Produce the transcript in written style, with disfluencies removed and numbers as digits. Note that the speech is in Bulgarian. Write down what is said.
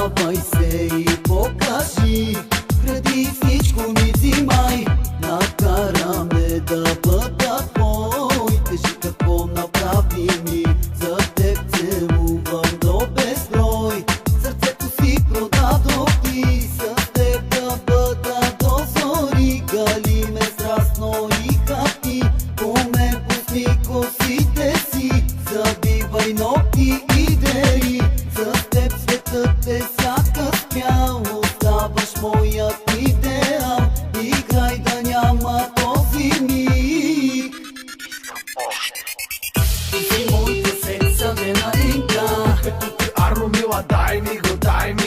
Давай се и покажи, кради всичко ми взимай, накараме да бъда твой. Кажи какво направи ми, за теб целувам до безброй. Сърцето си продадох ти, с теб да бъда до зори. Гали ме страстно и хапи, по мен пусни косите си, забивай ногти и дери. С теб светът е сякаш спял, оставаш моят идеал. Играй да няма този миг. Ти си моята сензадена ринка, Като ти Аро, мила, дай ми го, дай ми